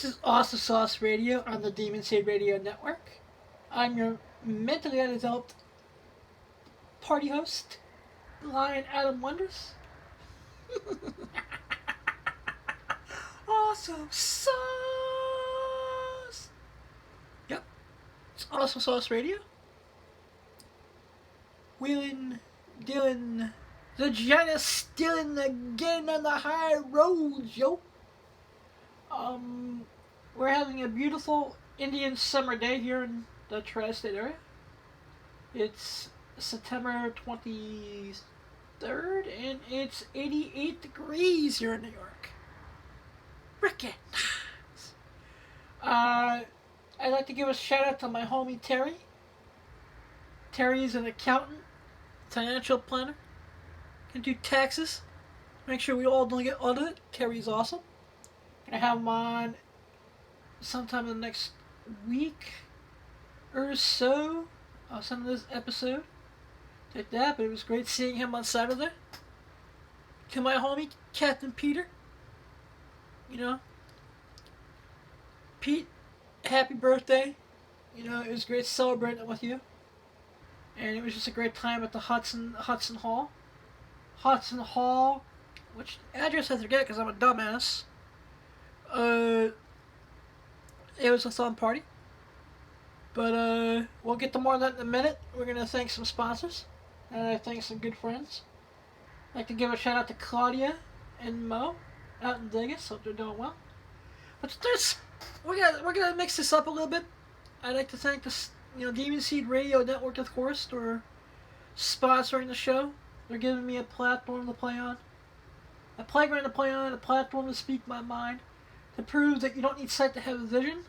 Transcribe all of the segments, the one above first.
This is Awesome Sauce Radio on the Demon Seed Radio Network. I'm your mentally undeveloped party host, Lion Adam Wonders. Awesome Sauce! Yep, it's Awesome Sauce Radio. Wheeling, dealing, the Janus stealing again on the high roads, yo. We're having a beautiful Indian summer day here in the tri-state area. It's September 23rd, and it's 88 degrees here in New York. Frickin' nice. I'd like to give a shout out to my homie Terry. Terry's an accountant, financial planner, can do taxes, make sure we all don't get audited. Terry's awesome. Gonna have him on sometime in the next week or so. I'll send this episode like that, but it was great seeing him on Saturday. To my homie, Captain Peter. You know, Pete, happy birthday. You know, it was great celebrating with you. And it was just a great time at the Hudson Hall. Hudson Hall, which address I forget because I'm a dumbass. It was a fun party. But we'll get to more of that in a minute. We're going to thank some sponsors. And thank some good friends. I'd like to give a shout out to Claudia and Mo out in Vegas. Hope they're doing well. But we're gonna mix this up a little bit. I'd like to thank the Demon Seed Radio Network, of course, for sponsoring the show. They're giving me a platform to play on. A playground to play on, a platform to speak my mind. To prove that you don't need sight to have a vision.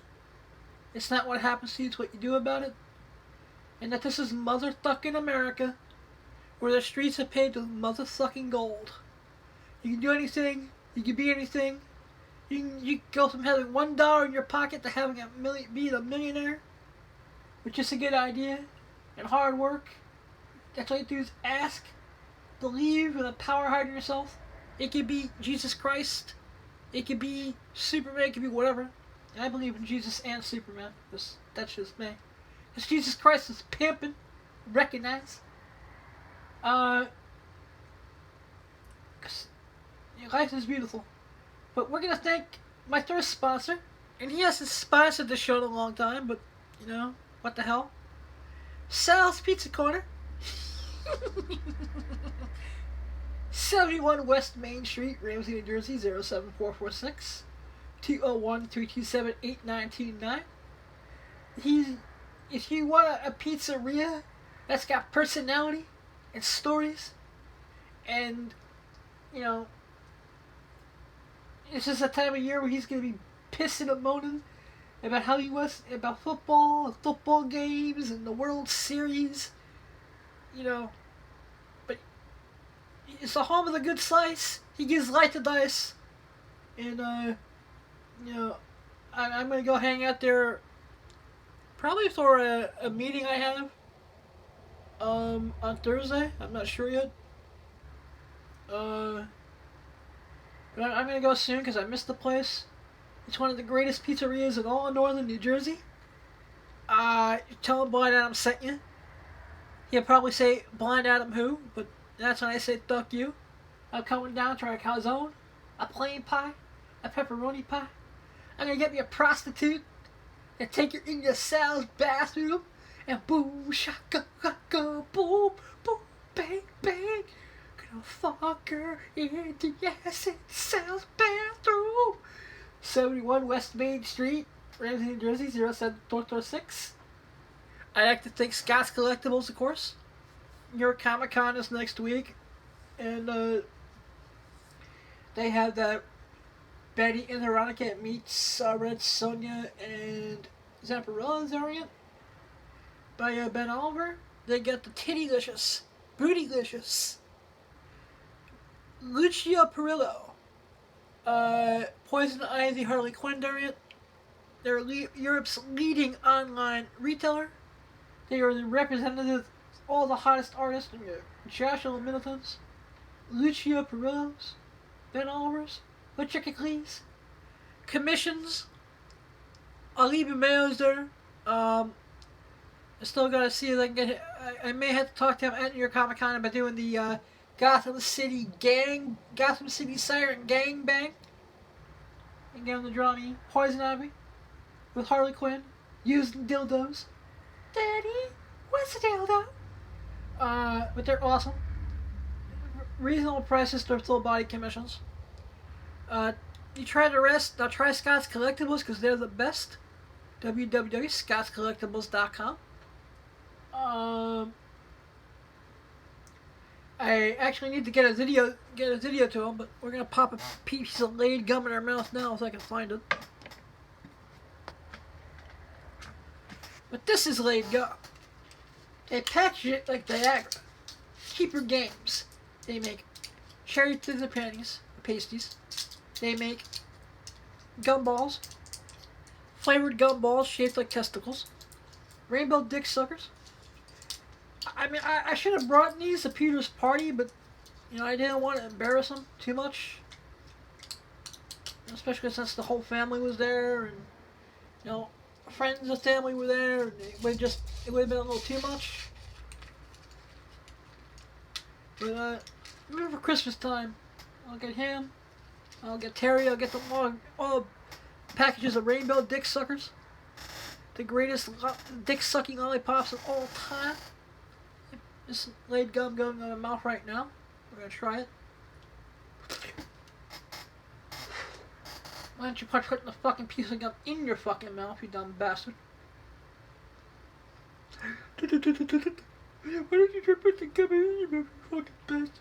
It's not what happens to you, it's what you do about it. And that this is motherfucking America, where the streets are paved with motherfucking gold. You can do anything, you can be anything. You can go from having $1 in your pocket to having being a millionaire, with just a good idea and hard work. That's all you do is ask, believe, and power hard in yourself. It could be Jesus Christ. It could be Superman. It could be whatever. And I believe in Jesus and Superman. That's just me. Because Jesus Christ is pimping. Recognize. Cause life is beautiful. But we're gonna thank my first sponsor, and he hasn't sponsored the show in a long time. But what the hell? Sal's Pizza Corner. 71 West Main Street, Ramsey, New Jersey, 07446. 201-327-8929. If you want a pizzeria that's got personality and stories, and it's just a time of year where he's gonna be pissing and moaning about how he was about football and football games and the World Series, but it's the home of the good slice. He gives light to dice, and I'm gonna go hang out there probably for a meeting I have on Thursday. I'm not sure yet. But I'm gonna go soon because I missed the place. It's one of the greatest pizzerias in all of northern New Jersey. Tell him Blind Adam sent you. He'll probably say, Blind Adam who? But that's when I say, fuck you. I'm coming down to a calzone, a plain pie, a pepperoni pie. I'm gonna get me a prostitute and take her into Sal's bathroom and boom, shaka, shaka, boom, boom, bang, bang. Gonna fuck her in the ass in Sal's bathroom. 71 West Main Street, Ramsey, New Jersey, 07446. I'd like to thank Scott's Collectibles, of course. New York Comic Con is next week, and they have that Betty and Veronica meets Red Sonja and Zamparella variant by Ben Oliver. They got the Tittylicious, Bootylicious, Lucio Perillo, Poison Ivy Harley Quinn variant. They're Europe's leading online retailer. They are the representative of all the hottest artists from your Joshua Middletons, Lucio Perillos, Ben Olivers, Butcher Cleese, commissions I'll leave your mails there. I still gotta see if I can get. I may have to talk to him at New York Comic Con about doing the Gotham City Siren Gang Bang. And get him to draw me Poison Ivy with Harley Quinn using dildos. Daddy, what's a dildo? But they're awesome. Reasonable prices, they're full body commissions. You try the rest, now try Scott's Collectibles because they're the best. www.scottscollectibles.com. I actually need to get a video to him, but we're gonna pop a piece of laid gum in our mouth now if I can find it. But this is laid gum. They package it like Viagra. Keep your games. They make cherry to the panties, pasties. They make gumballs, flavored gumballs shaped like testicles, rainbow dick suckers. I mean, I should have brought these to Peter's party, but you know I didn't want to embarrass him too much, especially since the whole family was there, and you know friends of family were there. And it would have been a little too much. But remember for Christmas time, I'll get him. I'll get Terry. I'll get them all packages of rainbow dick suckers, the greatest dick sucking lollipops of all time. This laid gum going in my mouth right now. We're gonna try it. Why don't you put the fucking piece of gum in your fucking mouth, you dumb bastard? Why don't you try to put the gum in your mouth, you fucking bastard?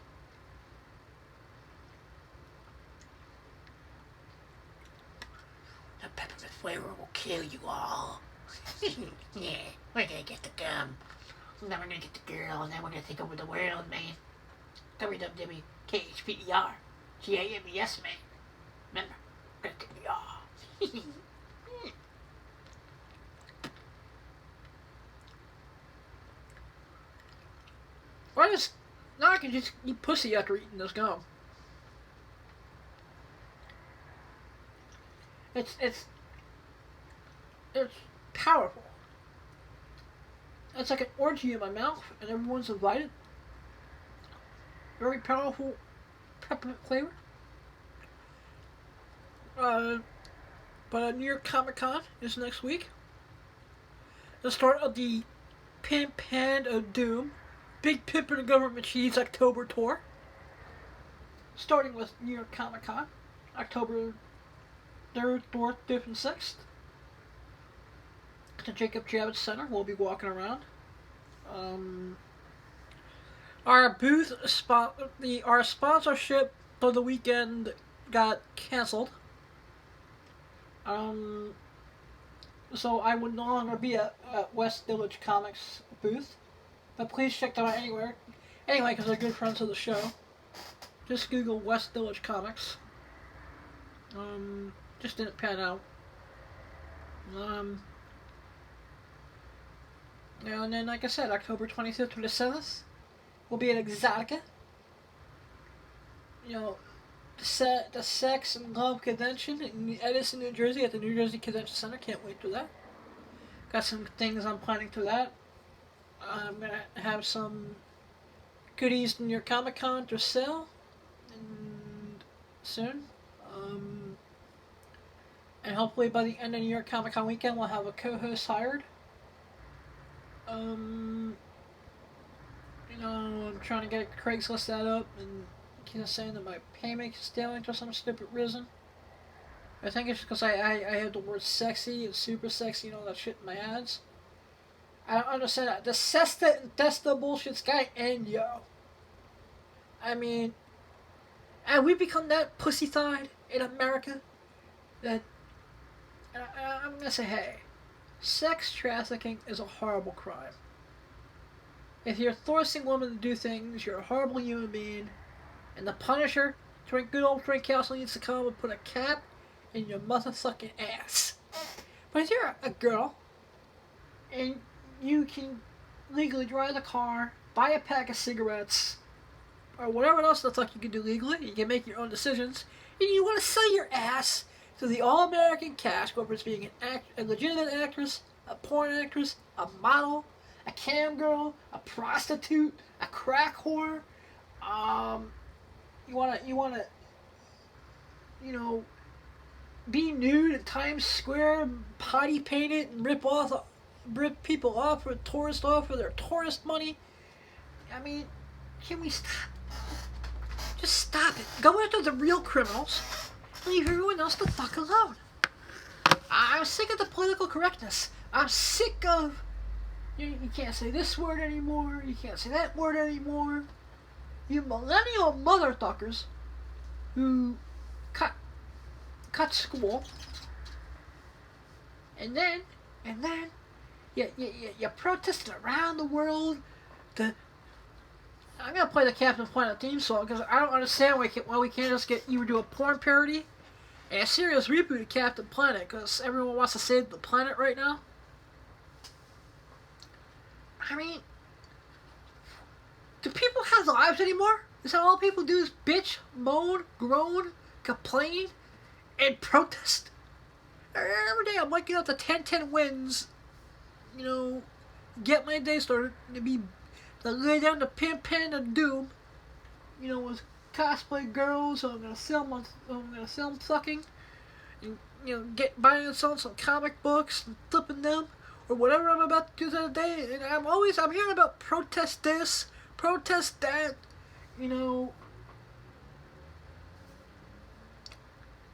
The peppermint flavor will kill you all. Yeah, we're gonna get the gum. Then we're gonna get the girl, and then we're gonna take over the world, man. WWKHPER. GAMES, man. Remember, we're gonna take the Why does... Now I can just eat pussy after eating this gum. It's powerful. It's like an orgy in my mouth, and everyone's invited. Very powerful peppermint flavor. But New York Comic Con is next week. The start of the Pimp Hand of Doom, Big Pimpin' and Government Cheese October tour. Starting with New York Comic Con, October 3rd, 4th, 5th, and 6th. At the Jacob Javits Center, we'll be walking around. Our booth our sponsorship for the weekend got canceled. So I would no longer be at West Village Comics booth. But please check them out anywhere. Anyway, because they're good friends of the show. Just Google West Village Comics. Just didn't pan out. And then, like I said, October 25th to the 7th, we'll be at Exotica. You know, the Sex and Love Convention in Edison, New Jersey, at the New Jersey Convention Center. Can't wait for that. Got some things I'm planning for that. I'm going to have some goodies in your Comic Con to sell soon. And hopefully by the end of New York Comic Con weekend, we'll have a co-host hired. You know, I'm trying to get Craigslist set up, and he's saying that my payment is stealing for some stupid reason. I think it's because I have the word sexy and super sexy and all that shit in my ads. I don't understand that. The Cesta and Testa bullshit's gotta end, yo. I mean, and we become that pussy-thide in America that I'm gonna say, hey, sex trafficking is a horrible crime. If you're forcing women to do things, you're a horrible human being, and the Punisher, good old Frank Castle, needs to come and put a cap in your motherfucking ass. But if you're a girl, and you can legally drive a car, buy a pack of cigarettes, or whatever else the fuck you can do legally, you can make your own decisions, and you want to sell your ass to the all-American cast, whether it's being a legitimate actress, a porn actress, a model, a cam girl, a prostitute, a crack whore. You wanna, be nude in Times Square, potty paint it, and rip people off or tourists off for their tourist money. I mean, can we stop? Just stop it. Go after the real criminals and leave everyone else the fuck alone. I'm sick of the political correctness. I'm sick of you can't say this word anymore. You can't say that word anymore. You millennial motherfuckers who cut school, and then you protested around the world. I'm gonna play the Captain Planet theme song because I don't understand why we can't just either do a porn parody and a serious reboot of Captain Planet because everyone wants to save the planet right now. I mean, do people have lives anymore? Is that all people do is bitch, moan, groan, complain, and protest? Every day I'm waking up to 10-10 wins, get my day started, to lay down the pen of doom, with cosplay girls. So I'm gonna sell them sucking, and buying and selling some comic books and flipping them, or whatever I'm about to do that day. And I'm hearing about protest this, protest that,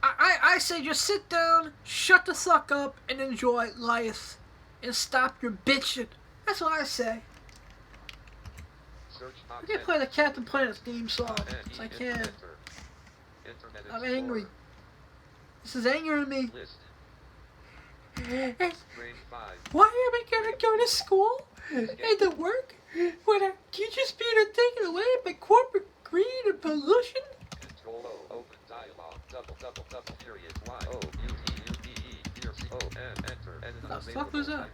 I say just sit down, shut the fuck up, and enjoy life, and stop your bitching. That's what I say. I can play the Captain Planet theme song, so I can. I'm angry. This is angering me. Why am I gonna go to school and to work when our teachers being taken away by corporate greed and pollution? What the fuck was that?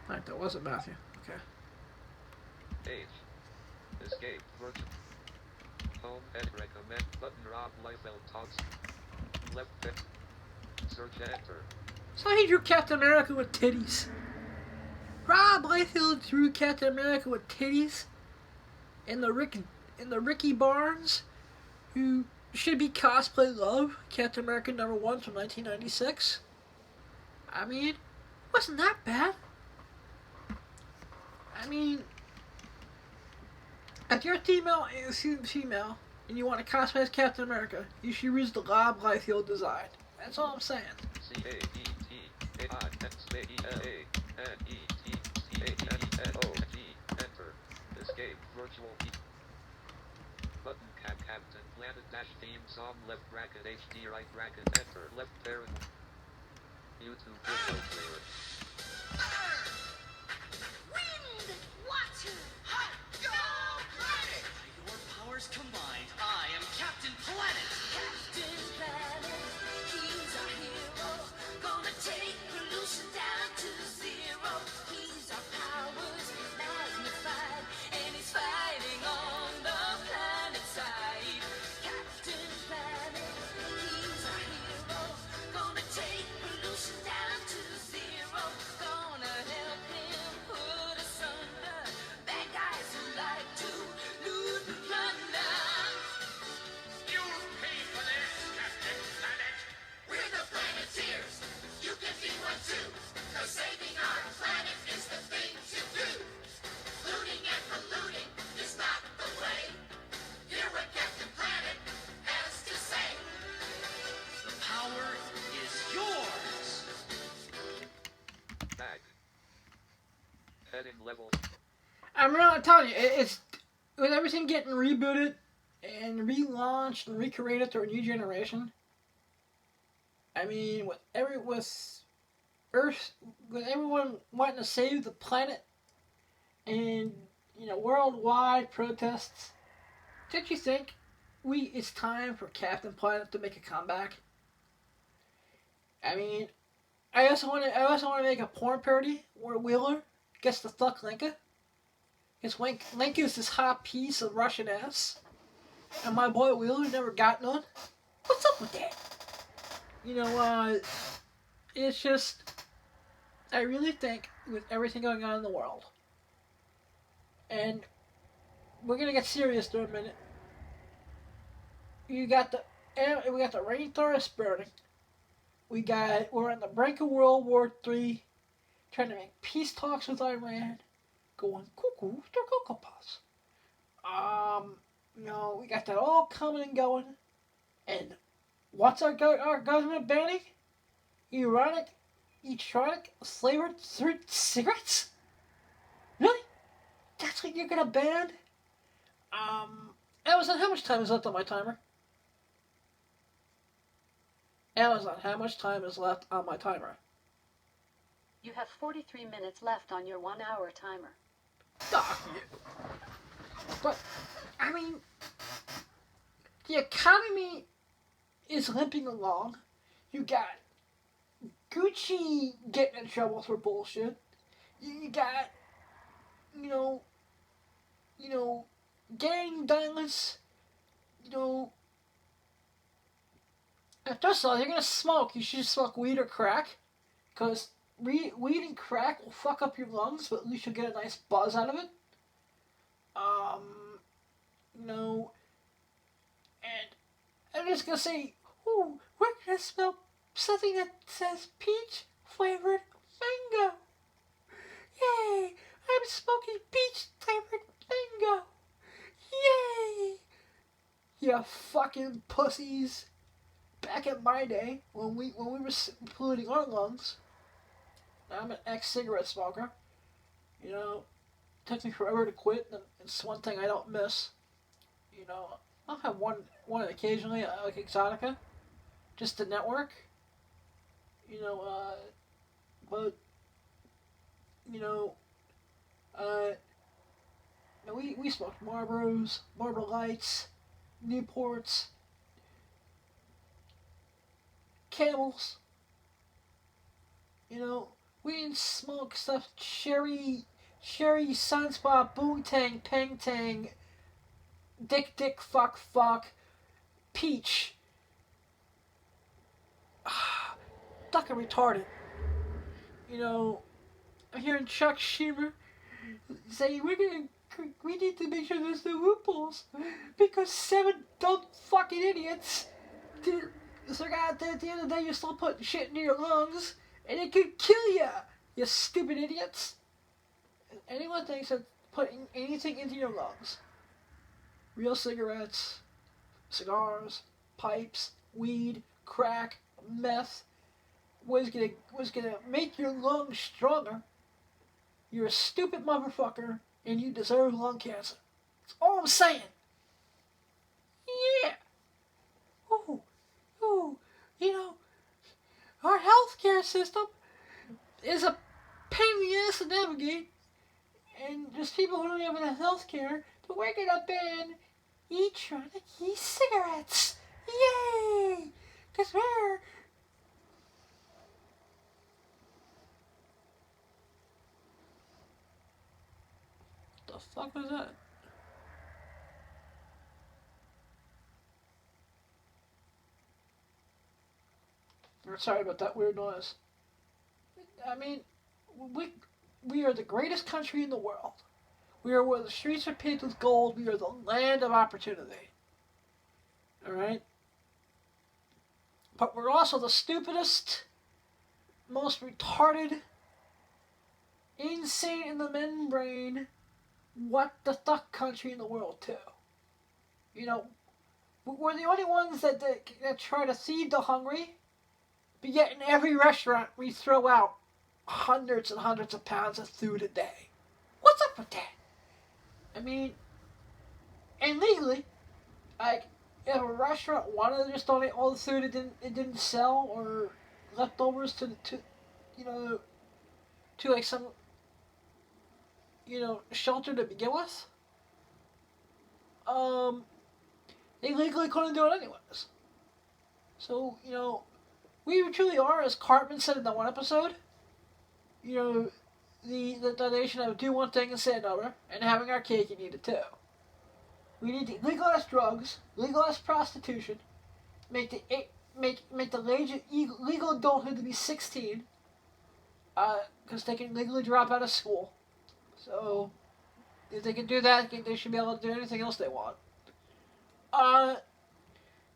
Alright, that wasn't Matthew. Okay. H. Escape. Virtual. Home and recommend button. Rob Liefeld talks. Left fit. Search enter. So he drew Captain America with titties. Rob Liefeld drew Captain America with titties. And the Ricky Barnes, who should be cosplay love, Captain America #1 from 1996. I mean, wasn't that bad? I mean, if you're female and you want to cosplay as Captain America, you should use the Rob Liefeld design. That's all I'm saying. Enter. Escape. Virtual. Button. Captain Planet dash theme song. Left bracket HD. Right bracket. Enter. Left parent. YouTube video player. Combined, I am Captain Planet. Captain Planet, he's our hero. Gonna take pollution down to zero. He's our powers magnified, and he's fighting on the planet side. Captain Planet, he's our hero. Gonna take pollution down to zero. Gonna help him put us under bad guys who like to loot and plunder. Saving our planet is the thing to do. Looting and polluting is not the way. Hear what Captain Planet has to say. The power is yours. Back. Heading level. I'm telling you, it's with everything getting rebooted and relaunched and recreated to a new generation. I mean, with everyone wanting to save the planet and worldwide protests, don't you think it's time for Captain Planet to make a comeback? I mean, I also want to make a porn parody where Wheeler gets to fuck Linka. Because Linka is this hot piece of Russian ass. And my boy Wheeler never got none. What's up with that? It's just, I really think with everything going on in the world, and we're gonna get serious for a minute. We got the rainforest burning. We're on the brink of World War III, trying to make peace talks with Iran, going cuckoo, they're cocoa puffs. We got that all coming and going, and what's our government banning? Erotic flavored cigarettes? Really? That's what you're gonna ban? Amazon, how much time is left on my timer? Amazon, how much time is left on my timer? You have 43 minutes left on your 1 hour timer. Fuck you. But, I mean, the economy is limping along. You got Gucci getting in trouble for bullshit. You got, gang violence. First of all, you're gonna smoke. You should smoke weed or crack, because weed and crack will fuck up your lungs, but at least you'll get a nice buzz out of it. And I'm just gonna say, ooh, we're gonna smell something that says peach flavored mango. Yay! I'm smoking peach flavored mango. Yay! You fucking pussies. Back in my day, when we were polluting our lungs, I'm an ex-cigarette smoker. Took me forever to quit, and it's one thing I don't miss. I'll have one occasionally, like Exotica, just to network. But we smoked Marlboros, Marlboro Lights, Newports, Camels. We didn't smoke stuff Cherry, Sunspot, Boontang, Peng Tang, Dick, Fuck, Peach. Fucking retarded. I'm hearing Chuck Schumer say we need to make sure there's no loopholes because 7 dumb fucking idiots at the end of the day you're still putting shit into your lungs and it could kill you, you stupid idiots. If anyone thinks that putting anything into your lungs, real cigarettes, cigars, pipes, weed, crack, meth, was gonna make your lungs stronger, you're a stupid motherfucker and you deserve lung cancer. That's all I'm saying. Yeah. Ooh. Our healthcare system is a pain in the ass to navigate, and there's people who don't have enough healthcare, but we're gonna ban electronic e-cigarettes. Yay! Because we're... The fuck was that? I'm sorry about that weird noise. I mean, we are the greatest country in the world. We are where the streets are paved with gold. We are the land of opportunity. Alright? But we're also the stupidest, most retarded, insane in the membrane, what the fuck country in the world, too. We're the only ones that try to feed the hungry, but yet in every restaurant we throw out hundreds and hundreds of pounds of food a day. What's up with that? I mean, and legally, like, if a restaurant wanted to just donate all the food it didn't sell or leftovers to like some shelter to begin with, they legally couldn't do it anyways. So we truly are, as Cartman said in that one episode, the nation that would do one thing and say another, and having our cake and eat it too. We need to legalize drugs, legalize prostitution, make the legal adulthood to be 16, because they can legally drop out of school. So if they can do that, they should be able to do anything else they want.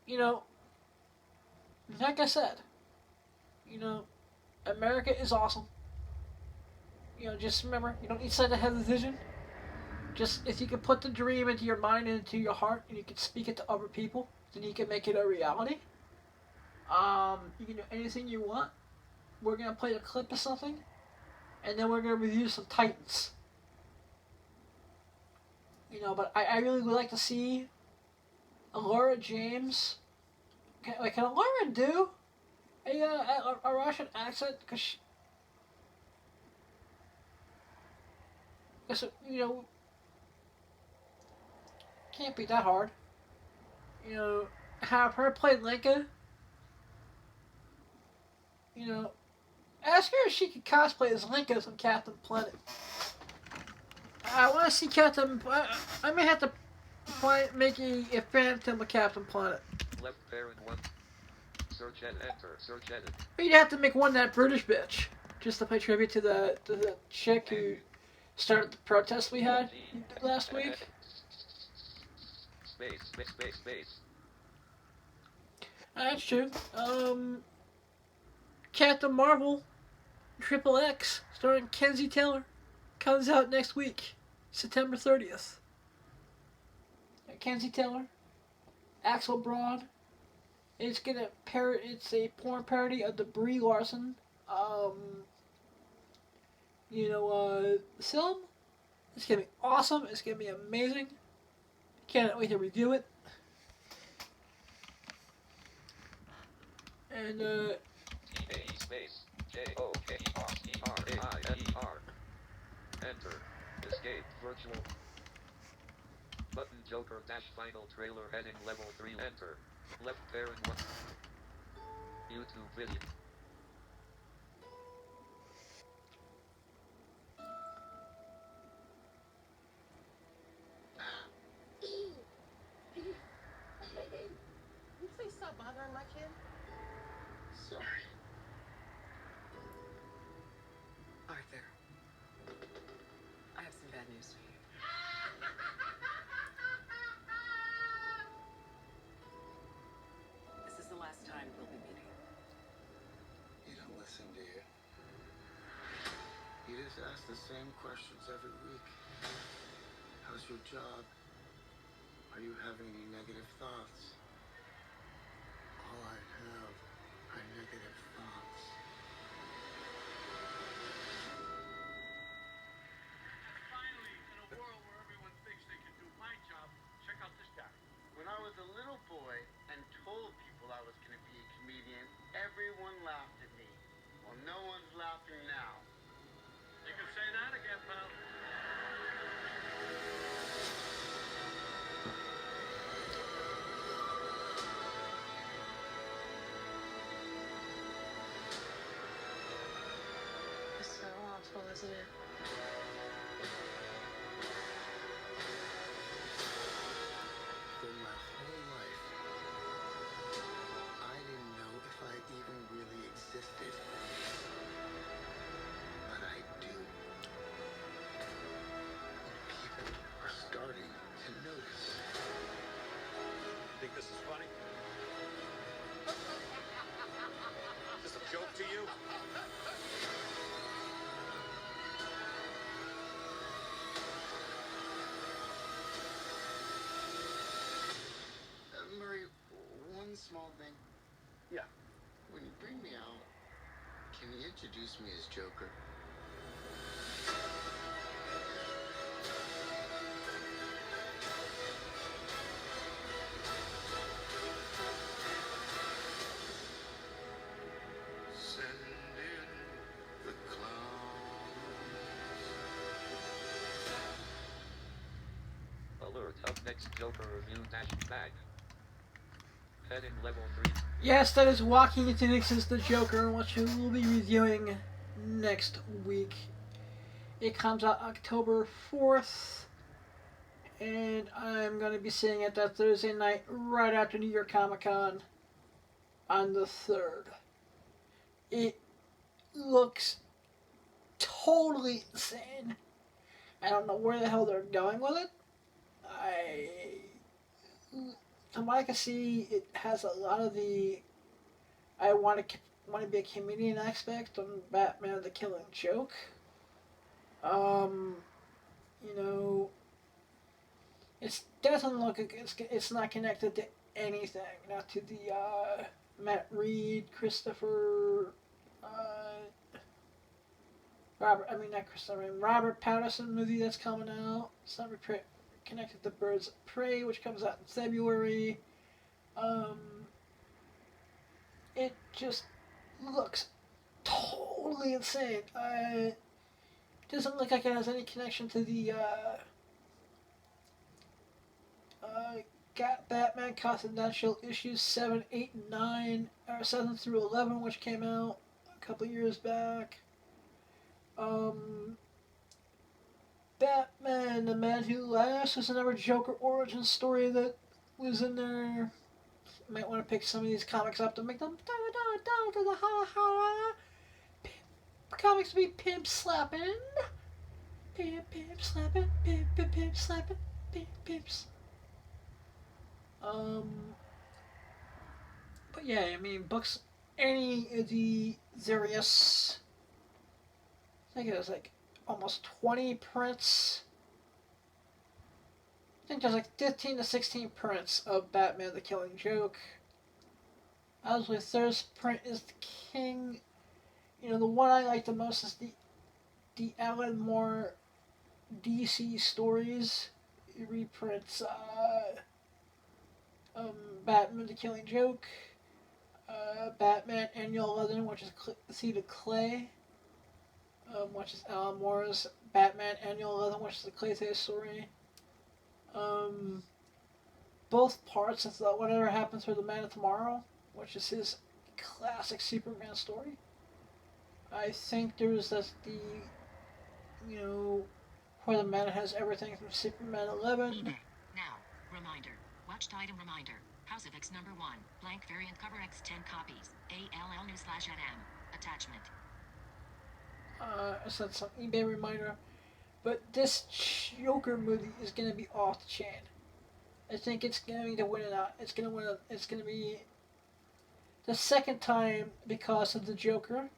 You know, like I said, you know, America is awesome. You know, just remember, you don't need to have the vision. Just if you can put the dream into your mind and into your heart, and you can speak it to other people, then you can make it a reality. You can do anything you want. We're gonna play a clip of something, and then we're gonna review some Titans. You know, but I really would like to see Laura James. Can Laura do a Russian accent? Cause you know, can't be that hard. You know, have her play Linka. You know, ask her if she could cosplay as Linka from Captain Planet. I want to see Captain. I may have to make a Phantom of Captain Planet. Left parent 1. Search and enter. Search edit. You'd have to make one that British bitch, just to pay tribute to the chick who started the protest we had last week. Space. That's true. Captain Marvel, XXX, starring Kenzie Taylor, comes out next week, September 30th. Kenzie Taylor, Axel Braun. It's a porn parody of the Brie Larson, film. It's gonna be awesome. It's gonna be amazing. Can't wait to review it. And Space JOKERAINER. Enter. Escape. Virtual. Button Joker dash final trailer heading level 3. Enter. Left parent 1. YouTube video. You please stop bothering my kid? Sorry. Arthur, I have some bad news for you. This is the last time we'll be meeting. You don't listen, do you? You just ask the same questions every week. How's your job? Are you having any negative thoughts? All I have are negative thoughts. Finally, in a world where everyone thinks they can do my job, check out this guy. When I was a little boy and told people I was going to be a comedian, everyone laughed at me. Well, no one's laughing now. You can say that again, pal. It's so awful, isn't it? For my whole life, I didn't know if I even really existed. But I do. And people are starting to notice. Think this is funny? Is this a joke to you? Murray, one small thing. Yeah. When you bring me out, can you introduce me as Joker? Send in the clowns. Alert. Up next Joker review dash back. Heading level 3. yes, that is Joaquin Phoenix's The Joker, which we will be reviewing next week. It comes out October 4th, and I'm going to be seeing it that Thursday night right after New York Comic Con on the 3rd. It looks totally insane. I don't know where the hell they're going with it. From what I can see, it has a lot of the I want to be a comedian aspect on Batman: The Killing Joke. Um, you know, it doesn't look like it's not connected to anything, not to the Matt Reed, Christopher, Robert. I mean not Christopher. I mean Robert Pattinson movie that's coming out. It's not connected to Birds of Prey, which comes out in February. Um, it just looks totally insane. Doesn't look like it has any connection to the Batman Confidential issues 7, 8, and 9, or 7 through 11, which came out a couple years back. Batman, The Man Who Laughs is another Joker origin story that was in there. Might want to pick some of these comics up to make them down to the ha. Comics be pimp slapping. Pimp slapping. Pimp slapping. Pimps. But yeah, I mean, books, any of the various, I think it was like almost 20 prints. I think there's like 15 to 16 prints of Batman: The Killing Joke. Obviously, first print is the king. You know, the one I like the most is the Alan Moore DC stories. It reprints Batman: The Killing Joke, Batman Annual 11, which is Seed of Clay, which is Alan Moore's Batman Annual 11, which is the Clayface story. Both parts of the Whatever Happens for the Man of Tomorrow, which is his classic Superman story. I think there's the where the man has everything from Superman 11. eBay. Now, reminder. Watched item reminder. House of X number 1. Blank variant cover X 10 copies. ALL news/NM. Attachment. I said some eBay reminder. But this Joker movie is going to be off the chain. I think it's going to win it out. It's going to be the second time because of the Joker.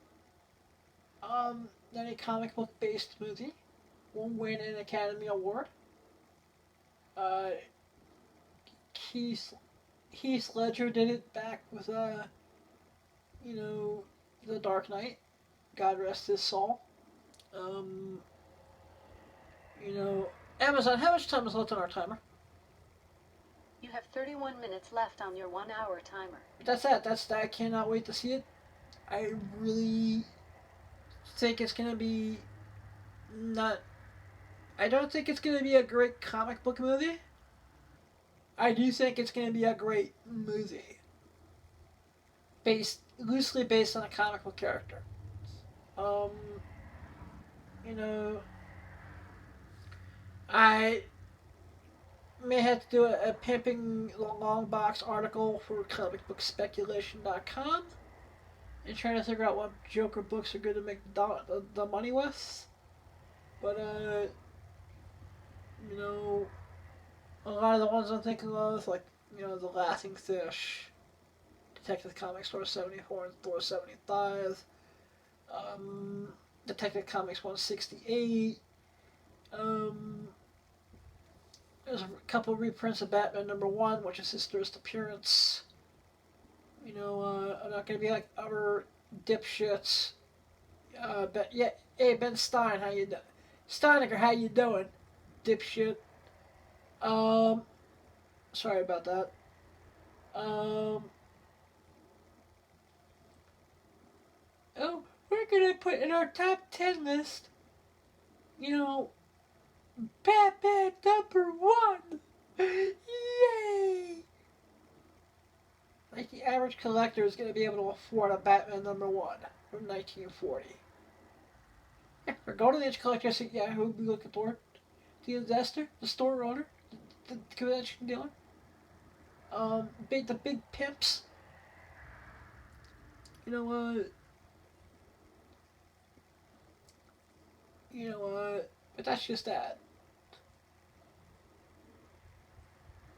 That a comic book based movie will win an Academy Award. Heath Ledger did it back with The Dark Knight. God rest his soul. Amazon, how much time is left on our timer? You have 31 minutes left on your 1 hour timer. That's that. I cannot wait to see it. I really think it's gonna be I don't think it's gonna be a great comic book movie. I do think it's gonna be a great movie. Loosely based on a comic book character. I may have to do a pimping long box article for comicbookspeculation.com and trying to figure out what Joker books are good to make the money with. But, a lot of the ones I'm thinking of, like, The Laughing Fish, Detective Comics 474 and 475, Detective Comics 168, there's a couple reprints of Batman #1, which is his first appearance. I'm not gonna be like other dipshits. But yeah, hey Ben Stein, how you doing? Steiniger, how you doing, dipshit? Sorry about that. Oh, we're gonna put in our top 10 list. Batman #1. Yay! Like the average collector is going to be able to afford a Batman #1 from 1940. Yeah, or go to the collector. Yeah, who would be looking for? The investor, the store owner, the convention dealer. The big pimps. You know what? You know what? But that's just that.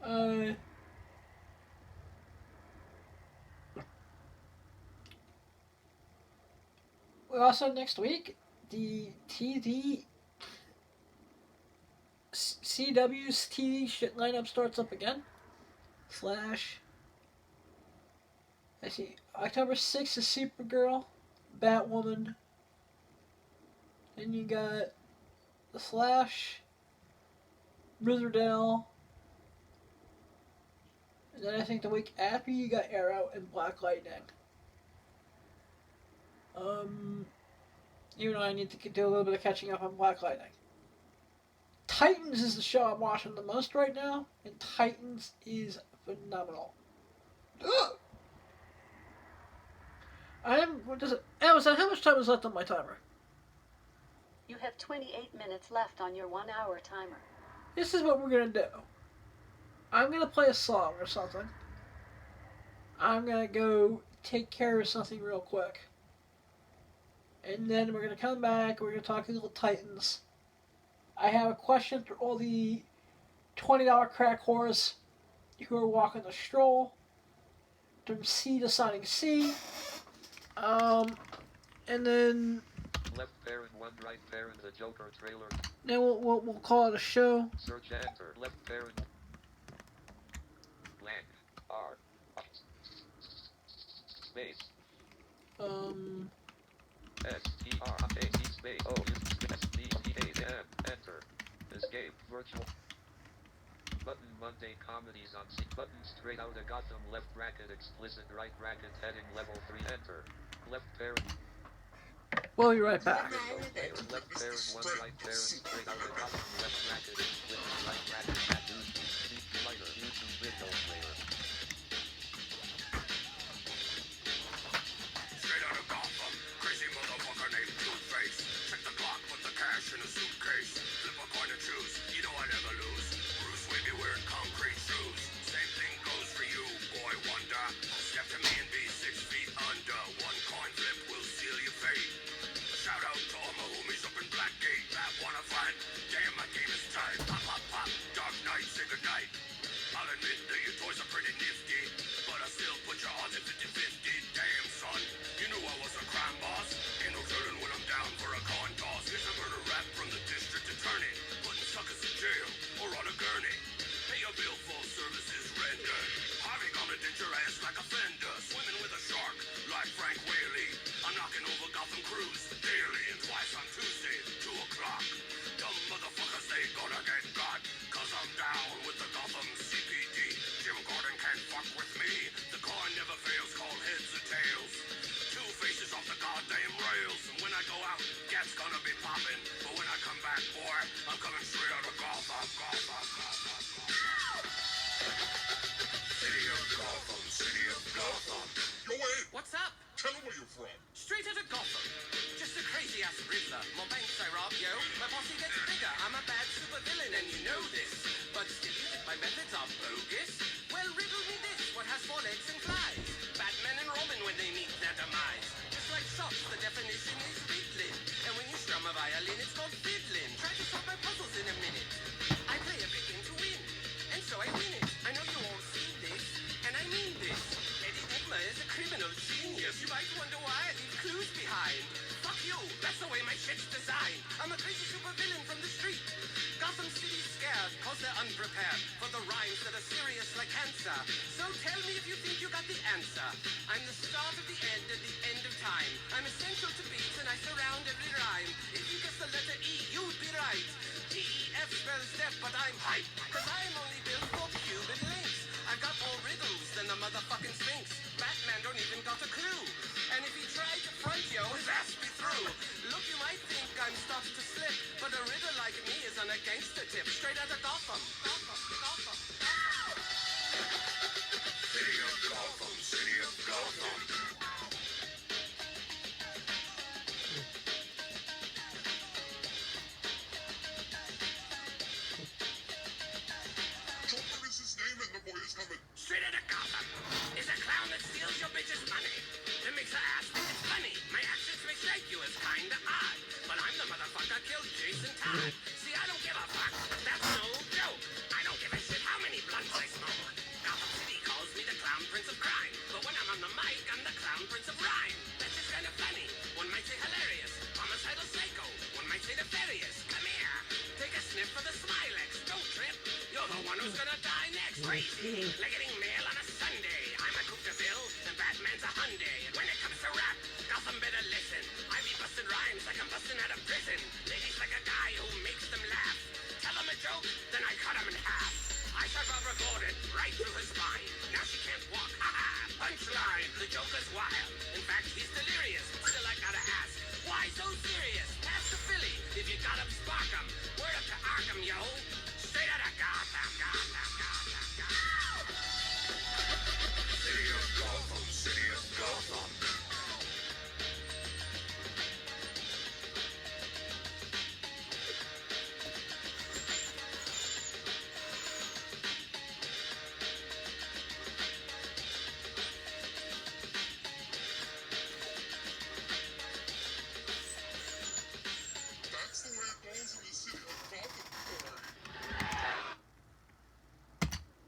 We're also next week, the CW's TV shit lineup starts up again. Slash. I see. October 6th is Supergirl, Batwoman. Then you got The Flash, Riverdale. And then I think the week after you got Arrow and Black Lightning. Even though I need to do a little bit of catching up on Black Lightning. Titans is the show I'm watching the most right now, and Titans is phenomenal. Ugh! What does it? Amazon, how much time is left on my timer? You have 28 minutes left on your 1 hour timer. This is what we're gonna do. I'm gonna play a song or something. I'm gonna go take care of something real quick. And then we're gonna come back, we're gonna talk a little Titans. I have a question for all the $20 crack whores who are walking the stroll. From sea to signing C. And then Left parent, one right parent, the Joker trailer. then we'll call it a show. Search enter. Left parent. Blank. R. Space. S-T-R-A-C space. O. S-D-T-A-M. Enter. Escape. Virtual. Button Monday comedies on C. Button straight out of Gotham. Left bracket explicit. Right bracket heading level 3. Enter. Left parent. We'll be right back. Left parent, one right parent, straight out of Gotham. Left bracket explicit. Right bracket tattoos. Speech writer. YouTube video player. Straight out of Gotham, crazy motherfucker named Two-Face. Check the clock, put the cash in a suitcase. Flip a coin and choose, you know I never lose. Bruce Wayne be wearing concrete shoes. Same thing goes for you, boy wonder. Step to me and be 6 feet under. One coin flip will seal your fate. Shout out to all my homies up in Blackgate that wanna fight. Damn, my game is tight. Pop, pop, pop. Dark Knight, say goodnight. I'll admit that your toys are pretty nifty, but I still put your odds at 50-50. Damn, son, you knew I was a crime boss. Ain't no turning when I'm down for a coin toss. Here's a murder rap from the district attorney, putting suckers in jail or on a gurney. Pay your bill, full services rendered. Harvey gonna ditch your ass like a fender. Swimming with a shark like Frank Whaley. I'm knocking over Gotham crews daily and twice on Tuesday, 2 o'clock. Dumb motherfuckers, they gonna get got. Cause I'm down with the Gotham CPD. Jim Gordon can't fuck with me. The coin never fails, call heads or tails. Two faces off the goddamn rails. And when I go out, gas gonna be popping. But when I come back, boy, I'm coming straight out of Gotham. City of Gotham, city of Gotham. Yo, wait, What's up? tell me where you're from. Straight out of Gotham. Just a crazy ass riddler. More banks I rob, yo. My posse gets bigger. I'm a bad super villain and you know this. But still you think my methods are bogus? Well, riddle me this. What has 4 legs and flies? Batman and Robin when they meet their demise. Just like shots, the definition is riddling. And when you strum a violin, it's called fiddling. Try to solve my puzzles in a minute. I play a big game to win. And so I win it. I know you all see this. And I mean this. Eddie Enigma is a criminal genius. You might wonder why I leave clues behind. Fuck you, that's the way my shit's designed. I'm a crazy supervillain from the street. Gotham City's scared, cause they're unprepared for the rhymes that are serious like cancer. So tell me if you think you got the answer. I'm the start of the end at the end of time. I'm essential to beats and I surround every rhyme. If you guess the letter E, you'd be right. D-E-F spells death, but I'm hype. Cause I'm only built for Cuban links. I've got more riddles than the motherfucking Sphinx. Batman don't even got a clue. And if he tried to front you, his ass be through. Look, you might think I'm starting to slip, but a riddle like me is on a gangster tip. Straight out of Gotham. City of Gotham, city of Gotham. fake, I'm the clown prince of rhyme. That's just kind of funny. One might say hilarious. Homicidal psycho. One might say nefarious. Come here. Take a sniff of the Smilex. Don't trip. You're the one who's gonna die next. Crazy. Like getting mail on a Sunday. I'm a Coupe de Ville and Batman's a Hyundai. And when it comes to rap, Gotham better listen. I be busting rhymes like I'm busting out of prison. Ladies like a guy who makes them laugh. Tell him a joke, then I cut him in half. I shot Barbara Gordon right through her spine. Now she can't walk. Ha ha! Punchline. The Joker's wild. In fact, he's delirious. Still, I gotta ask, why so serious? Pass to Philly. If you got him, spark him. Word up to Arkham, yo. Straight out of Gotham, Gotham, Gotham, Gotham. City of Gotham, City of Gotham. That's the way it goes in the city of Gotham, boy.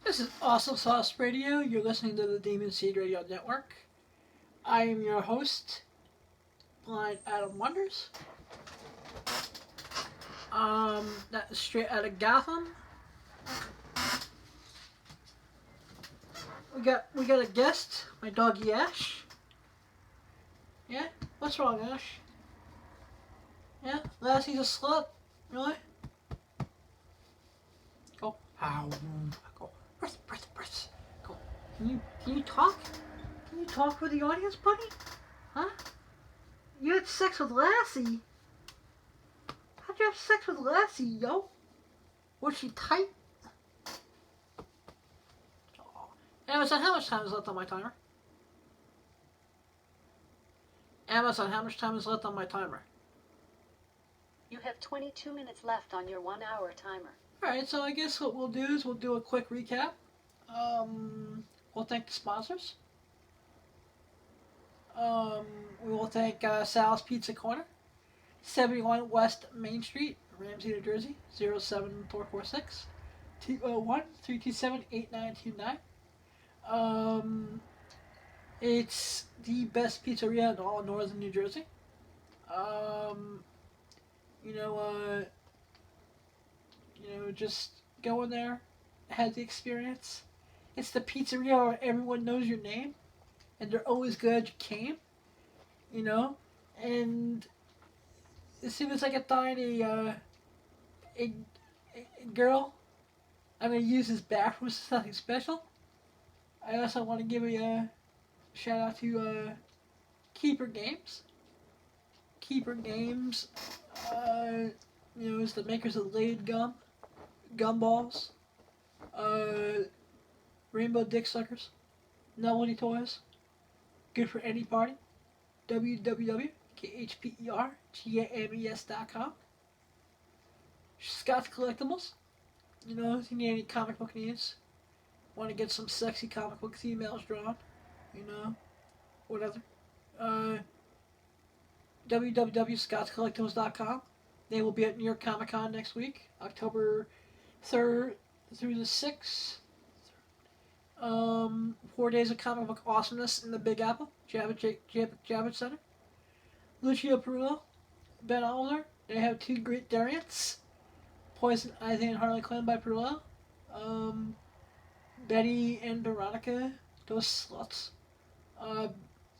This is Awesome Sauce Radio. You're listening to the Demon Seed Radio Network. I am your host, Blind Adam Wonders. That is straight out of Gotham. We got a guest, my doggy Ash. Yeah? What's wrong, Ash? Yeah? Lassie's a slut? Really? Go. Ow. Go. Breath. Go. Can you talk? Can you talk with the audience, buddy? Huh? You had sex with Lassie? How'd you have sex with Lassie, yo? Was she tight? Oh. Amazon, how much time is left on my timer? Amazon, how much time is left on my timer? You have 22 minutes left on your 1 hour timer. Alright, so I guess what we'll do is we'll do a quick recap. We'll thank the sponsors. We will thank Sal's Pizza Corner, 71 West Main Street, Ramsey, New Jersey, 07446 201-327-8929. It's the best pizzeria in all of northern New Jersey. Just go in there, have the experience. It's the pizzeria where everyone knows your name, and they're always glad you came, and as soon as I can find a girl, I'm going to use his bathroom for something special. I also want to give a shout out to Keeper Games. Keeper Games, is the makers of Laid Gum, Gumballs, Rainbow Dick Suckers, Novelty Toys, good for any party. www.khpergames.com. Scott's Collectibles. If you need any comic book needs, want to get some sexy comic book females drawn, whatever. www.scottscollectibles.com. They will be at New York Comic Con next week, October 3rd through the 6th. 4 days of comic book awesomeness in the Big Apple, Javits Center. Lucio Perillo, Ben Oliver, they have two great variants. Poison Ivy and Harley Quinn by Perillo. Betty and Veronica, those sluts.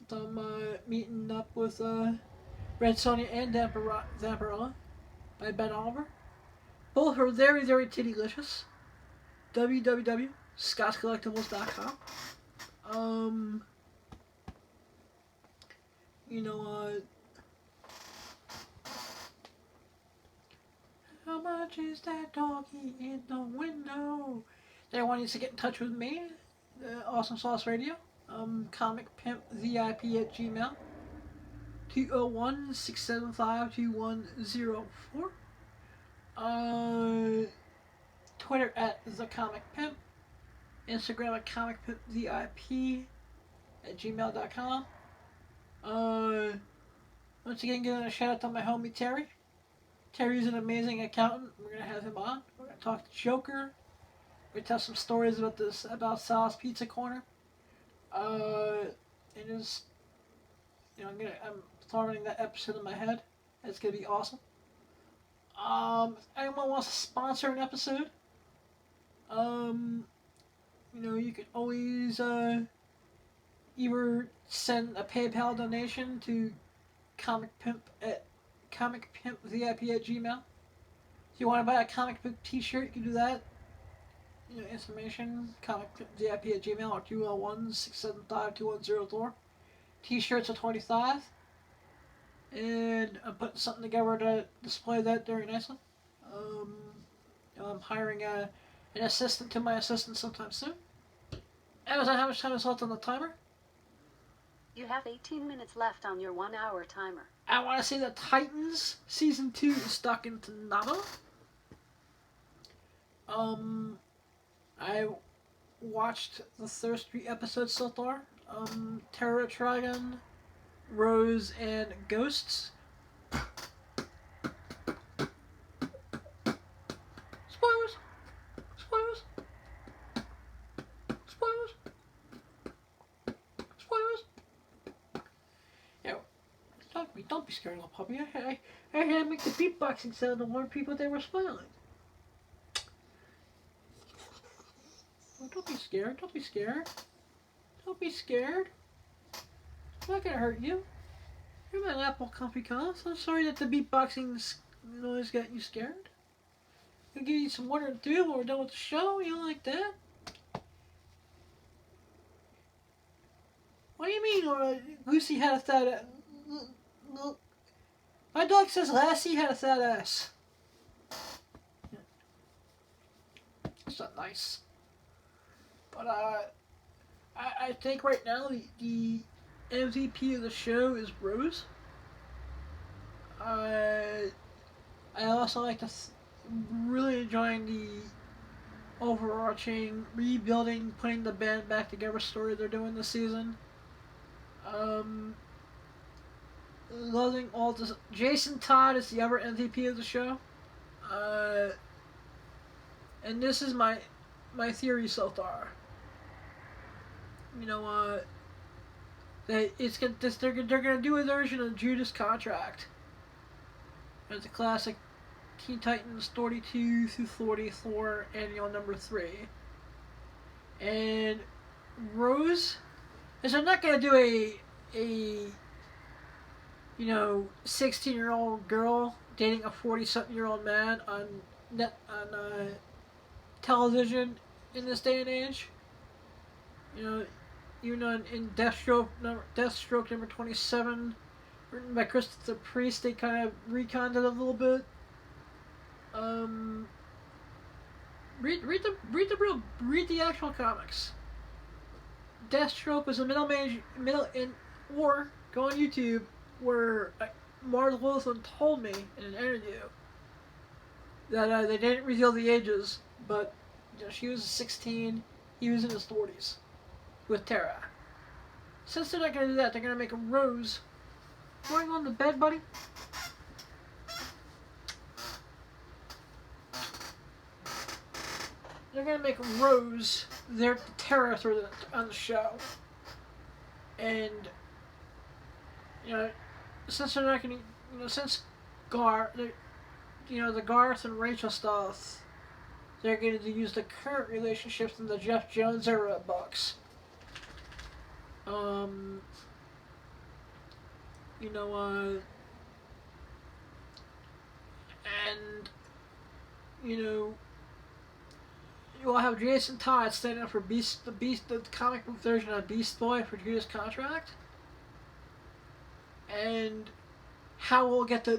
Them meeting up with Red Sonja and Vampirella by Ben Oliver. Both are very, very titty-licious. www.scottscollectibles.com. How much is that doggy in the window? They want you to get in touch with me, Awesome Sauce Radio. Comic Pimp VIP at Gmail. 201-675-2104. Twitter at The Comic Pimp. Instagram at Comic Pimp VIP at gmail.com. Once again, giving a shout out to my homie Terry. Terry's an amazing accountant. We're gonna have him on. We're gonna talk to Joker. We're gonna tell some stories about Sal's Pizza Corner. It is, I'm throwing that episode in my head. It's gonna be awesome. If anyone wants to sponsor an episode, you can always either send a PayPal donation to comicpimpvip@gmail. If you want to buy a comic book T-shirt, you can do that. Information comicpimpvip@gmail or 201-675-2104. T-shirts are $25, and I'm putting something together to display that very nicely. I'm hiring an assistant to my assistant sometime soon. Amazon, how much time is left on the timer? You have 18 minutes left on your 1 hour timer. I want to see the Titans season 2 is stuck into Naba. I watched the first 3 episodes so far. Terra Trigon, Rose, and Ghosts. Spoilers! Spoilers! Spoilers! Spoilers! Don't be scared, little puppy. I had to make the beatboxing sound to warn people they were spoiling. Oh, don't be scared. Don't be scared. Don't be scared. I'm not gonna hurt you. You're my Apple Comfy Cons. I'm sorry that the beatboxing noise got you scared. I'll give you some water and two when we're done with the show. You don't like that? What do you mean Lucy had a fat ass? My dog says Lassie had a fat ass. It's not nice. But I think right now the MVP of the show is Rose. I also like to really enjoying the overarching rebuilding, putting the band back together story they're doing this season. Loving all this. Jason Todd is the other MVP of the show. And this is my theory so far. They're gonna do a version of Judas Contract. It's a classic Teen Titans 42 through 44 annual number 3. And Rose is they're not gonna do a 16-year-old girl dating a 40-something-year-old man on television in this day and age. Even in Deathstroke number 27, written by Christopher Priest, they kind of reconned it a little bit. Read the actual comics. Deathstroke was or go on YouTube where Mark Wilson told me in an interview that they didn't reveal the ages, but she was 16, he was in his 40s with Terra. Since they're not going to do that, they're going to make a Rose. Going on the bed, buddy? They're going to make Rose their Terra on the show. And, since they're not going to, since the Garth and Rachel stuff, they're going to use the current relationships in the Jeff Jones era books. You'll have Jason Todd standing up for the comic book version of Beast Boy for Judas Contract. And how we'll get to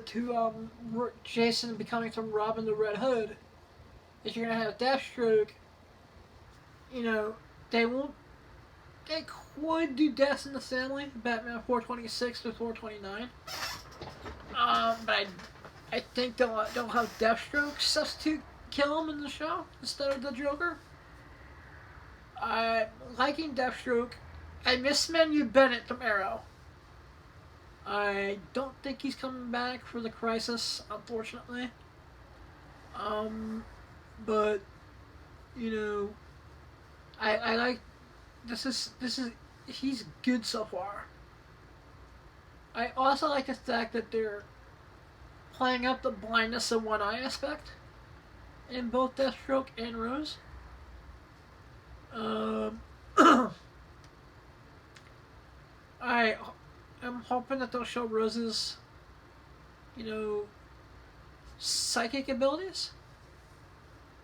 Jason becoming from Robin the Red Hood is you're going to have Deathstroke. They could do Death in the Family, Batman 426 to 429. But I think they'll have Deathstroke substitute kill him in the show instead of the Joker. Liking Deathstroke. I miss Manu Bennett from Arrow. I don't think he's coming back for the Crisis, unfortunately. But I like this is he's good so far. I also like the fact that they're playing up the blindness of one eye aspect in both Deathstroke and Rose. I am hoping that they'll show Rose's, psychic abilities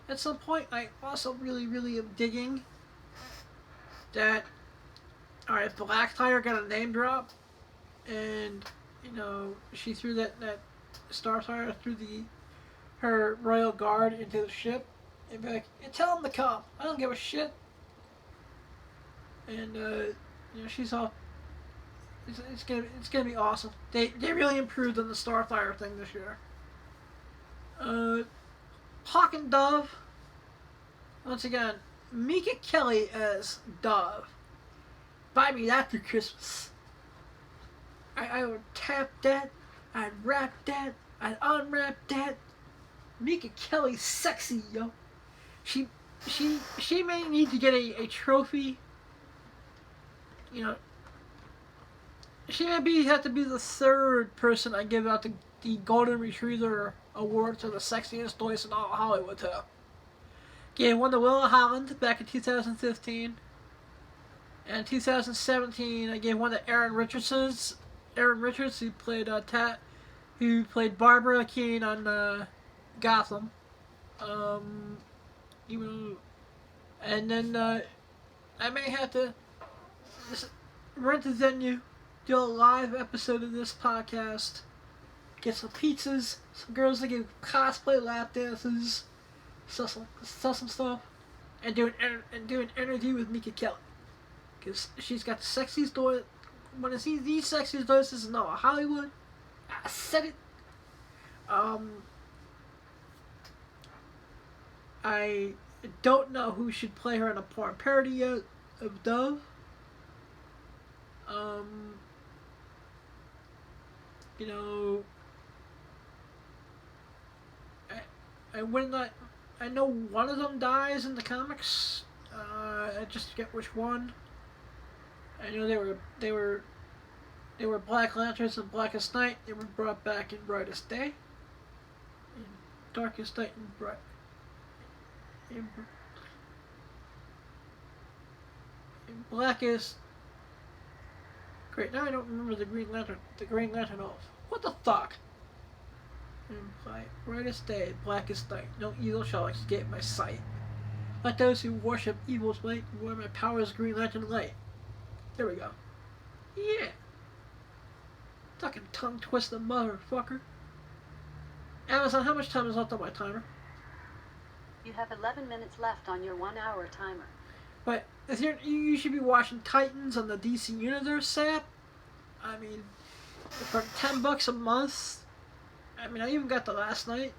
at some point. I also really, really am digging that. Alright, Black Tiger got a name drop, and she threw that Starfire through her royal guard into the ship, and be like, tell him to come. I don't give a shit. And she's all. It's gonna be awesome. They really improved on the Starfire thing this year. Hawk and Dove. Once again, Mika Kelly as Dove. Buy me that for Christmas. I would tap that. I'd wrap that. I'd unwrap that. Mika Kelly's sexy, yo. She may need to get a trophy. She may have to be the third person I give out the Golden Retriever Award to the sexiest voice in all Hollywood to. Gave one to Willa Holland back in 2015. And 2017, I gave one to Aaron Richards, who played Barbara Keene on Gotham. And then I may have to rent a venue, do a live episode of this podcast, get some pizzas, some girls that give cosplay lap dances, sell some stuff, and do an interview with Mika Kelly. Because she's got the sexiest voice. When I see these sexiest voices in all of Hollywood, I said it. I don't know who should play her in a porn parody yet of Dove. I would not. I know one of them dies in the comics. I just forget which one. I know they were Black Lanterns in Blackest Night. They were brought back in Brightest Day. In Darkest Night and in Blackest. Great, now I don't remember the Green Lantern oath. What the fuck? In Brightest Day, Blackest Night. No evil shall escape my sight. Let those who worship evil's might wear my power's Green Lantern light. There we go. Yeah. Fucking tongue twisting motherfucker. Amazon, how much time is left on my timer? You have 11 minutes left on your 1 hour timer. But if you should be watching Titans on the DC Universe app. I mean, for $10 a month. I mean, I even got the last night.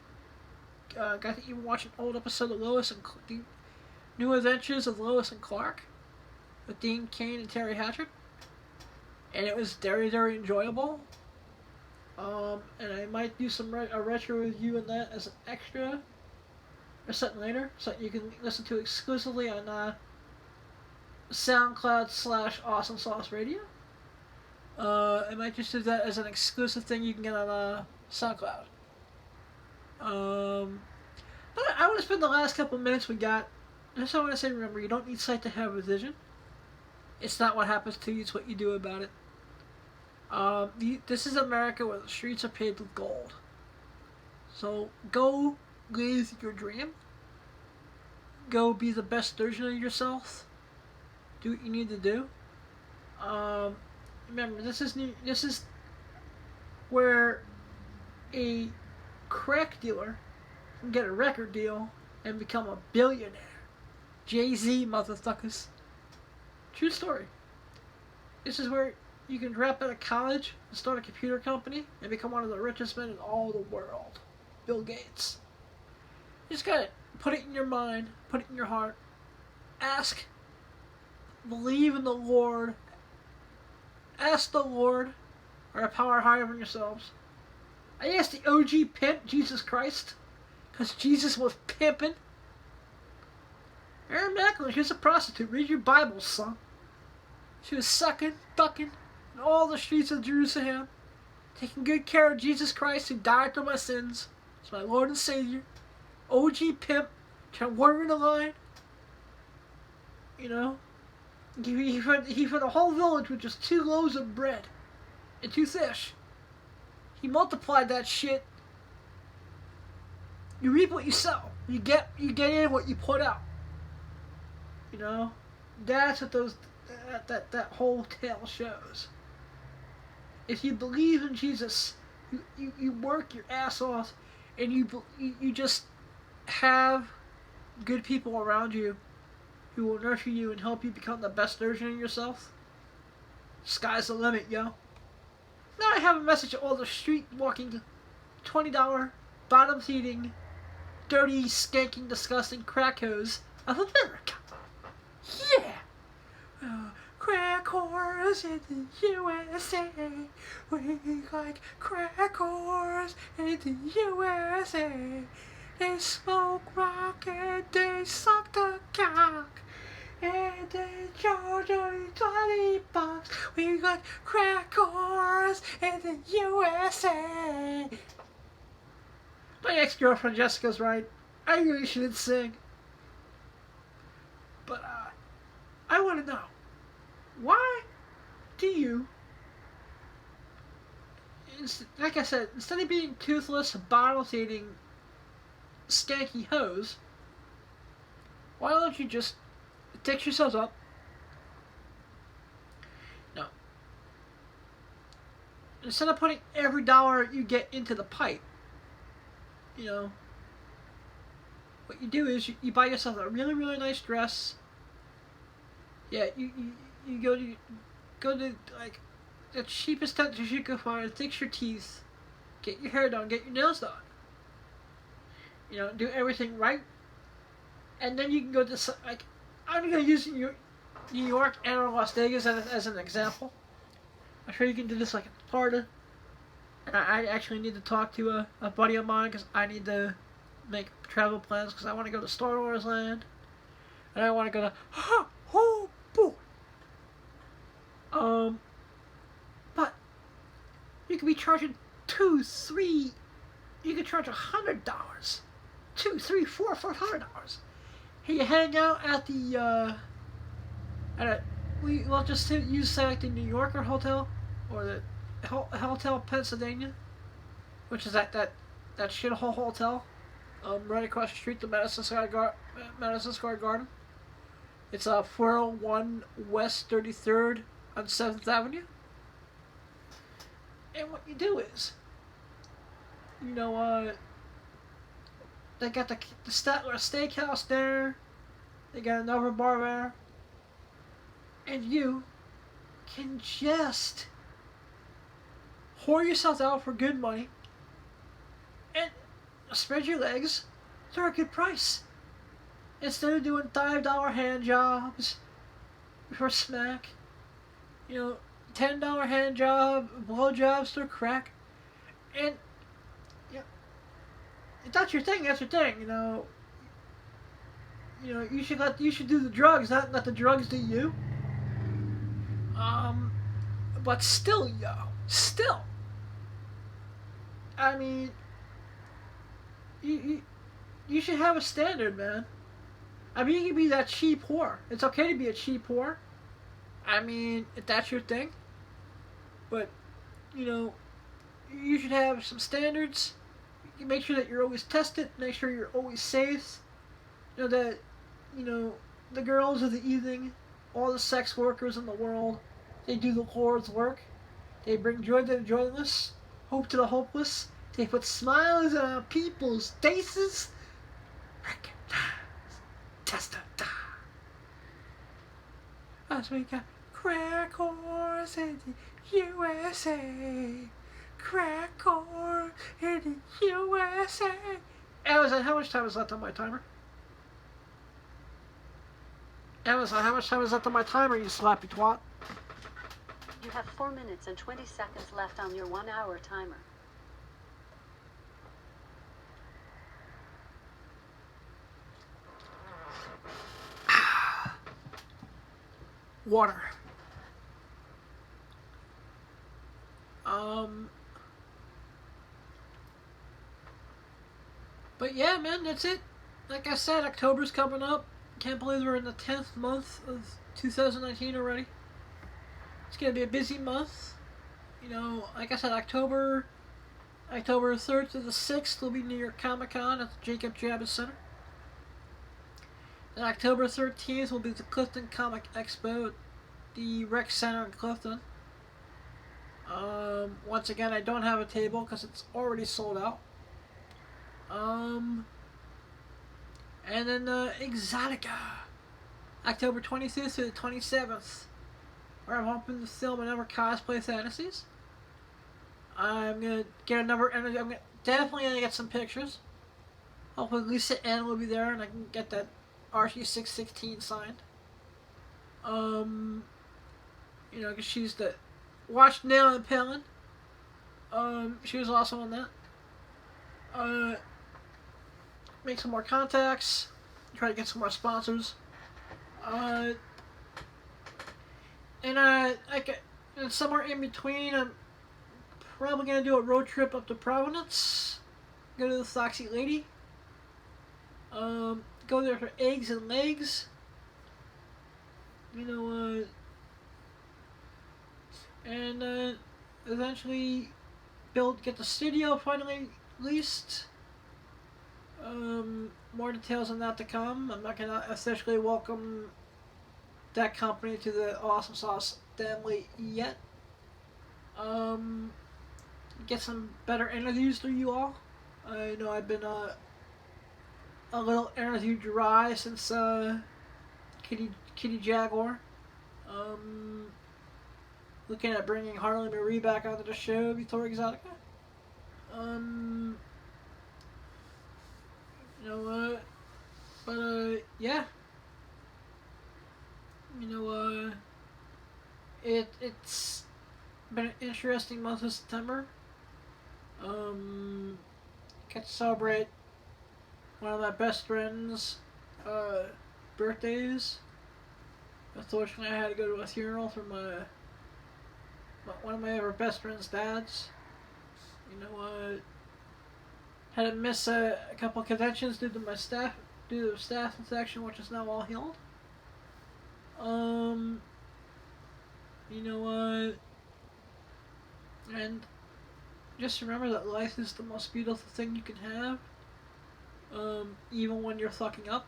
Got to even watch an old episode of Lois and the New Adventures of Lois and Clark with Dean Cain and Terry Hatcher, and it was very, very enjoyable. And I might do a retro review of that as an extra or something later, so you can listen to exclusively on SoundCloud / Awesome Sauce Radio. I might just do that as an exclusive thing you can get on SoundCloud. But I want to spend the last couple minutes we got. Just I want to say, remember, you don't need sight to have a vision. It's not what happens to you, it's what you do about it. This is America where the streets are paved with gold. So go live your dream. Go be the best version of yourself. Do what you need to do. Remember, this is where a crack dealer can get a record deal and become a billionaire. Jay-Z, motherfuckers. True story. This is where you can drop out of college and start a computer company and become one of the richest men in all the world. Bill Gates. You just gotta put it in your mind, put it in your heart. Ask. Believe in the Lord. Ask the Lord, or a power higher than yourselves. I asked the OG pimp, Jesus Christ, because Jesus was pimping. Aaron Macklin, here's a prostitute. Read your Bible, son. She was sucking, fucking in all the streets of Jerusalem, taking good care of Jesus Christ who died for my sins. It's my Lord and Savior. OG pimp, trying to water in the line. You know? He fed the whole village with just 2 loaves of bread and 2 fish. He multiplied that shit. You reap what you sow. You get in what you put out. You know? That's what that whole tale shows. If you believe in Jesus, you work your ass off, and you just have good people around you who will nurture you and help you become the best version of yourself. Sky's the limit, yo. Now I have a message to all the street walking, $20, bottom feeding, dirty, skanking, disgusting crackos of America. Yeah! Crack whores in the USA. We like crack whores in the USA. They smoke rock and they suck the cock. And they charge only $20. We got crack whores in the USA. My ex-girlfriend Jessica's right. I really shouldn't sing. But, I want to know, why do you, like I said, instead of being toothless, bottle-feeding, skanky hoes, why don't you just fix yourselves up? No. Instead of putting every dollar you get into the pipe, you know, what you do is you buy yourself a really, really nice dress. Yeah, you go to like the cheapest dentist you can find, fix your teeth, get your hair done, get your nails done. You know, do everything right, and then you can go to like I'm gonna use New York and Las Vegas as an example. I'm sure you can do this like in Florida. And I actually need to talk to a buddy of mine because I need to make travel plans because I want to go to Star Wars Land. And I want to go to but you could be charging $200, $300, you could charge $100, $200, $300, $400, $500. Hey, you hang out at the we'll just say like the New Yorker hotel or the Hotel Pennsylvania, which is that shithole hotel, right across the street, the Madison Square Garden. It's 401 West 33rd on 7th Avenue. And what you do is, you know, they got the Statler Steakhouse there. They got another bar there. And you can just whore yourself out for good money and spread your legs for a good price. Instead of doing $5 hand jobs for smack, you know, $10 hand job, blow jobs for crack, and yeah, if that's your thing, that's your thing. You know, you should do the drugs, not let the drugs do you. But still, I mean, you should have a standard, man. I mean, you can be that cheap whore. It's okay to be a cheap whore. I mean, if that's your thing. But, you know, you should have some standards. You make sure that you're always tested. Make sure you're always safe. You know, that, you know, the girls of the evening, all the sex workers in the world, they do the Lord's work. They bring joy to the joyless, hope to the hopeless. They put smiles on people's faces. Recognize, testify. As we got crack whores in the USA. Crack whore in the USA. Amazon, how much time is left on my timer? Amazon, how much time is left on my timer, you slappy twat? You have 4 minutes and 20 seconds left on your 1 hour timer. Water. But yeah, man, that's it. Like I said, October's coming up. Can't believe we're in the 10th month of 2019 already. It's gonna be a busy month. You know, like I said, October 3rd to the 6th will be New York Comic Con at the Jacob Javits Center. And October 13th will be the Clifton Comic Expo at the Rec Center in Clifton. Once again, I don't have a table because it's already sold out. And then Exotica, October 25th to the 27th, where I'm hoping to film another cosplay fantasies. I'm gonna get another interview. Definitely gonna get some pictures. Hopefully Lisa Ann will be there and I can get that RT616 signed. You know, because she's the watched Nail and Palin. She was also on that. Make some more contacts. Try to get some more sponsors. And somewhere in between, I'm probably gonna do a road trip up to Providence. Go to the Foxy Lady. Go there for eggs and legs. You know, and eventually get the studio finally leased. More details on that to come. I'm not gonna officially welcome that company to the Awesome Sauce family yet. Get some better interviews for you all. I know I've been a little interview dry since Kitty Jaguar. Looking at bringing Harley Marie back onto the show before Exotica. You know what? But yeah. You know it's been an interesting month of September. Get to celebrate one of my best friends' birthdays. Unfortunately, I had to go to a funeral for one of my other best friend's dads. You know, had to miss a couple of conventions due to the staph infection, which is now all healed. You know, and just remember that life is the most beautiful thing you can have. Even when you're fucking up.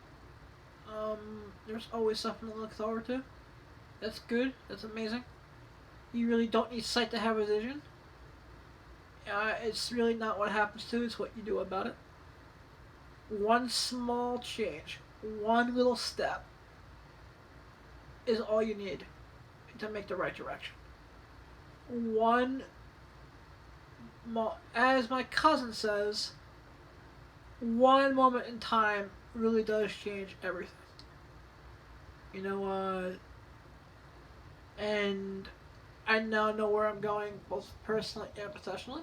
There's always something to look forward to. That's good. That's amazing. You really don't need sight to have a vision. It's really not what happens to, it's what you do about it. One small change, one little step is all you need to make the right direction. As my cousin says, one moment in time really does change everything. You know, and I now know where I'm going, both personally and professionally.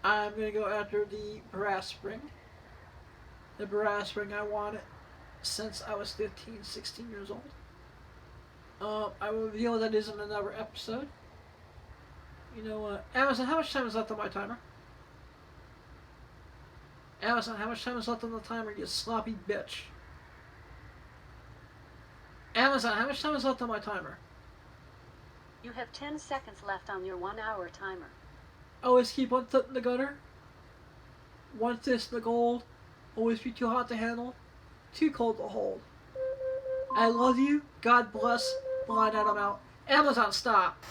I'm going to go after the brass ring. The brass ring I wanted since I was 15, 16 years old. I will reveal that is in another episode. You know, Amazon, how much time is left on my timer? Amazon, how much time is left on the timer, you sloppy bitch? Amazon, how much time is left on my timer? You have 10 seconds left on your 1 hour timer. Always keep one foot in the gutter. One fist in the gold. Always be too hot to handle. Too cold to hold. I love you. God bless. Blind Adam out. Amazon, stop.